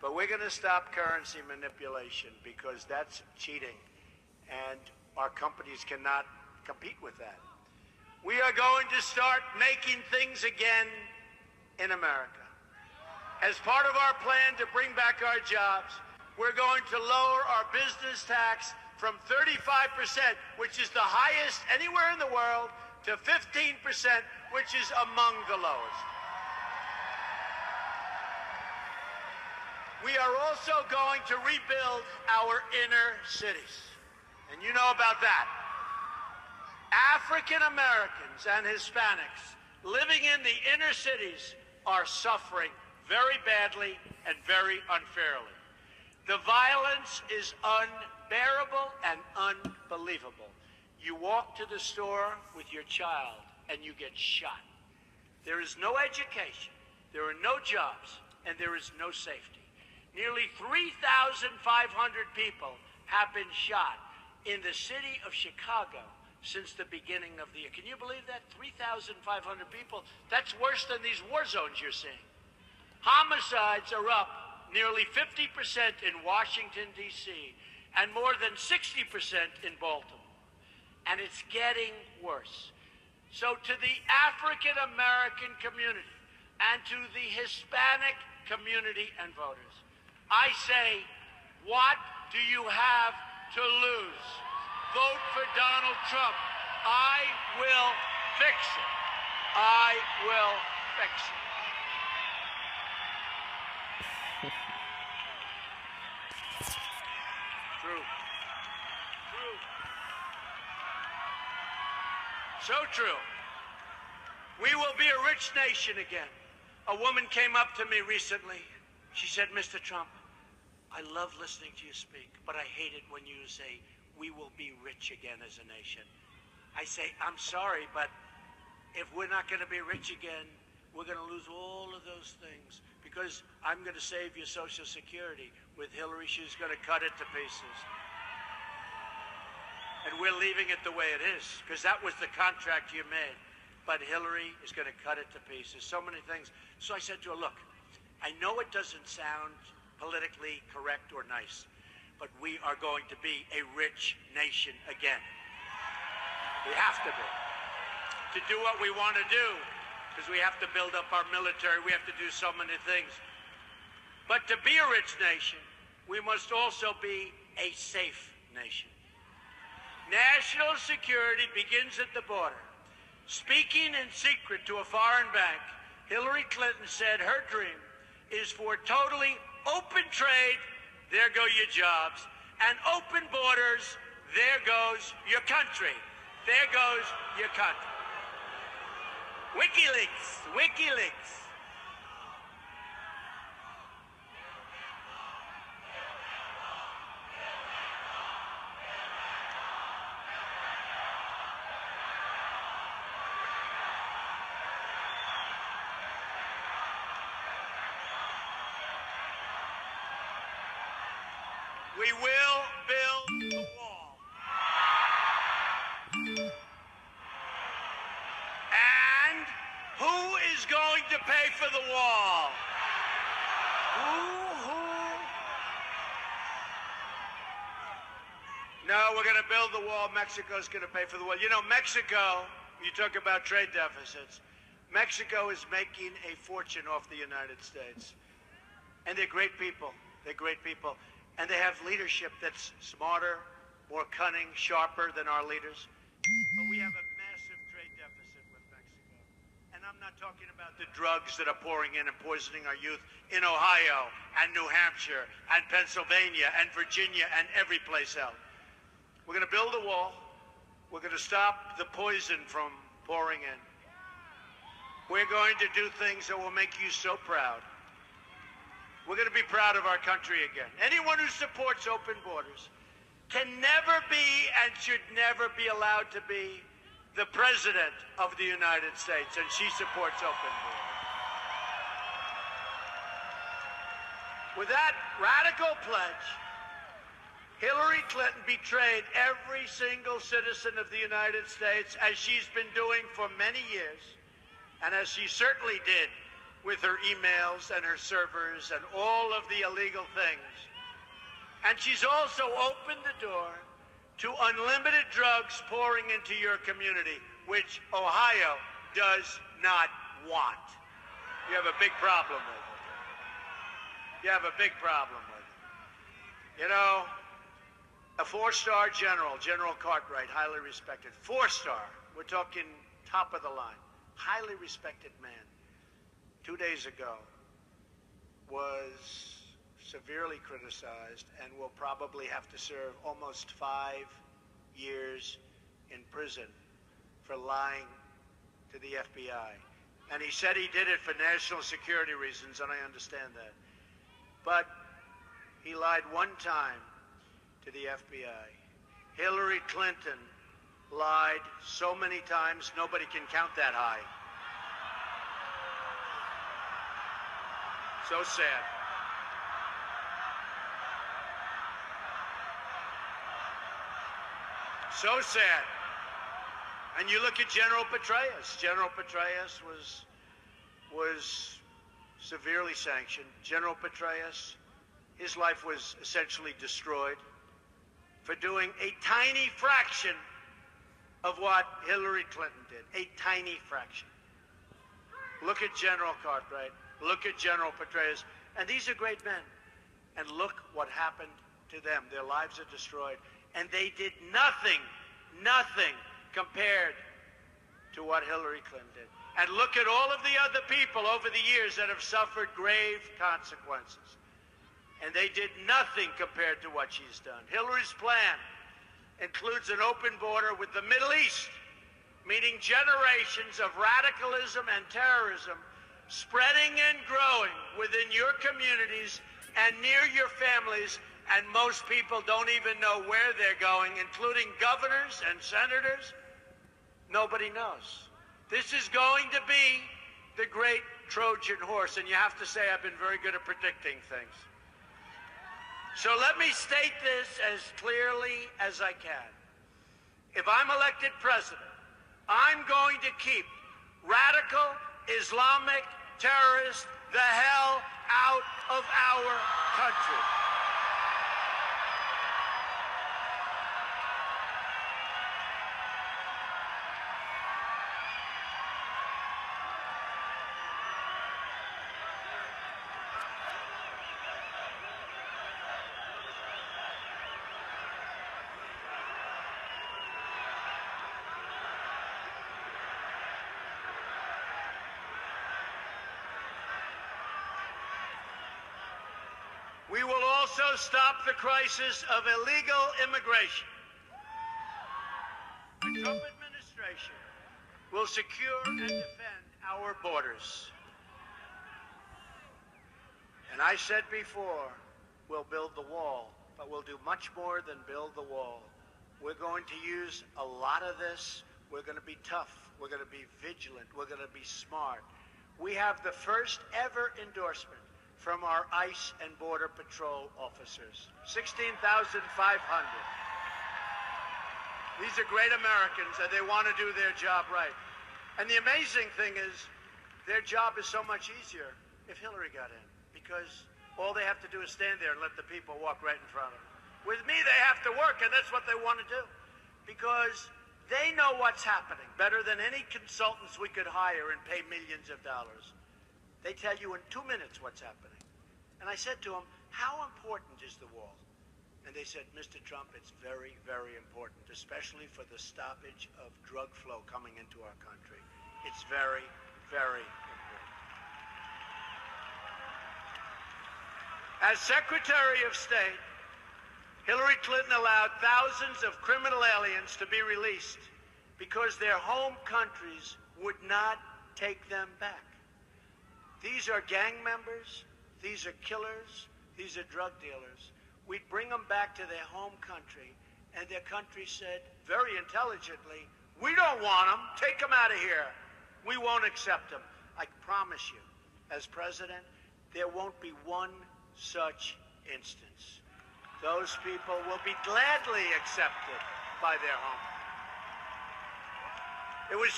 But we're going to stop currency manipulation because that's cheating, and our companies cannot compete with that. We are going to start making things again in America. As part of our plan to bring back our jobs, we're going to lower our business tax from 35%, which is the highest anywhere in the world, to 15%, which is among the lowest. We are also going to rebuild our inner cities. And you know about that. African Americans and Hispanics living in the inner cities are suffering very badly and very unfairly. The violence is unbearable and unbelievable. You walk to the store with your child and you get shot. There is no education, there are no jobs, and there is no safety. Nearly 3,500 people have been shot in the city of Chicago since the beginning of the year. Can you believe that? 3,500 people. That's worse than these war zones you're seeing. Homicides are up nearly 50% in Washington, D.C., and more than 60% in Baltimore. And it's getting worse. So to the African American community and to the Hispanic community and voters, I say, what do you have to lose? Vote for Donald Trump. I will fix it. I will fix it. True. True. So true. We will be a rich nation again. A woman came up to me recently. She said, Mr. Trump, I love listening to you speak, but I hate it when you say, we will be rich again as a nation. I say, I'm sorry, but if we're not going to be rich again, we're going to lose all of those things, because I'm going to save your Social Security. With Hillary, she's going to cut it to pieces. And we're leaving it the way it is, because that was the contract you made. But Hillary is going to cut it to pieces. So many things. So I said to her, look, I know it doesn't sound politically correct or nice, but we are going to be a rich nation again. We have to be. To do what we want to do, because we have to build up our military, we have to do so many things. But to be a rich nation, we must also be a safe nation. National security begins at the border. Speaking in secret to a foreign bank, Hillary Clinton said her dream is for totally open trade, there go your jobs, and open borders, there goes your country. There goes your country. WikiLeaks, WikiLeaks. We will build the wall. And who is going to pay for the wall? Who? No, we're going to build the wall. Mexico's going to pay for the wall. You know, Mexico, you talk about trade deficits. Mexico is making a fortune off the United States. And they're great people. They're great people. And they have leadership that's smarter, more cunning, sharper than our leaders. But we have a massive trade deficit with Mexico. And I'm not talking about the drugs that are pouring in and poisoning our youth in Ohio and New Hampshire and Pennsylvania and Virginia and every place else. We're going to build a wall. We're going to stop the poison from pouring in. We're going to do things that will make you so proud. We're going to be proud of our country again. Anyone who supports open borders can never be and should never be allowed to be the President of the United States, and she supports open borders. With that radical pledge, Hillary Clinton betrayed every single citizen of the United States, as she's been doing for many years, and as she certainly did with her emails and her servers and all of the illegal things. And she's also opened the door to unlimited drugs pouring into your community, which Ohio does not want. You have a big problem with it. You have a big problem with it. You know, a four-star general, General Cartwright, highly respected. Four-star. We're talking top of the line. Highly respected man. 2 days ago was severely criticized and will probably have to serve almost 5 years in prison for lying to the FBI. And he said he did it for national security reasons, and I understand that. But he lied one time to the FBI. Hillary Clinton lied so many times, nobody can count that high. So sad. So sad. And you look at General Petraeus. General Petraeus was severely sanctioned. General Petraeus, his life was essentially destroyed for doing a tiny fraction of what Hillary Clinton did. A tiny fraction. Look at General Cartwright. Look at General Petraeus. And these are great men. And look what happened to them. Their lives are destroyed. And they did nothing compared to what Hillary Clinton did. And look at all of the other people over the years that have suffered grave consequences. And they did nothing compared to what she's done. Hillary's plan includes an open border with the Middle East, meaning generations of radicalism and terrorism spreading and growing within your communities and near your families. And most people don't even know where they're going, including governors and senators. Nobody knows. This is going to be the great Trojan horse, and you have to say I've been very good at predicting things. So let me state this as clearly as I can. If I'm elected president, I'm going to keep radical Islamic terrorists the hell out of our country. We will also stop the crisis of illegal immigration. The Trump administration will secure and defend our borders. And I said before, we'll build the wall, but we'll do much more than build the wall. We're going to use a lot of this. We're going to be tough. We're going to be vigilant. We're going to be smart. We have the first ever endorsement from our ICE and Border Patrol officers, 16,500. These are great Americans, and they want to do their job right. And the amazing thing is, their job is so much easier if Hillary got in, because all they have to do is stand there and let the people walk right in front of them. With me, they have to work, and that's what they want to do, because they know what's happening better than any consultants we could hire and pay millions of dollars. They tell you in 2 minutes what's happening. And I said to them, how important is the wall? And they said, Mr. Trump, it's very, very important, especially for the stoppage of drug flow coming into our country. It's very, very important. As Secretary of State, Hillary Clinton allowed thousands of criminal aliens to be released because their home countries would not take them back. These are gang members, these are killers, these are drug dealers. We'd bring them back to their home country, and their country said, very intelligently, we don't want them, take them out of here. We won't accept them. I promise you, as president, there won't be one such instance. Those people will be gladly accepted by their home. It was